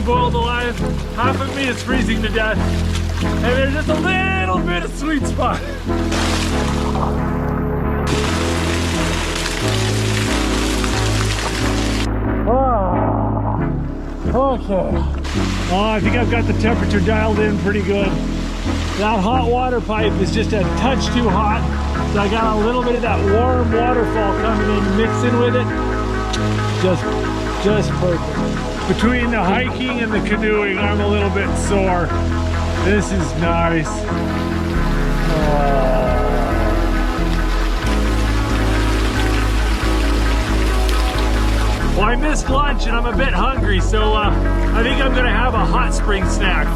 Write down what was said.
boiled alive, half of me is freezing to death, and there's just a little bit of sweet spot. Okay. Oh, I think I've got the temperature dialed in pretty good. That hot water pipe is just a touch too hot, so I got a little bit of that warm waterfall coming in, mixing with it. Just perfect. Between the hiking and the canoeing, I'm a little bit sore. This is nice. Well, I missed lunch and I'm a bit hungry, so I think I'm gonna have a hot spring snack.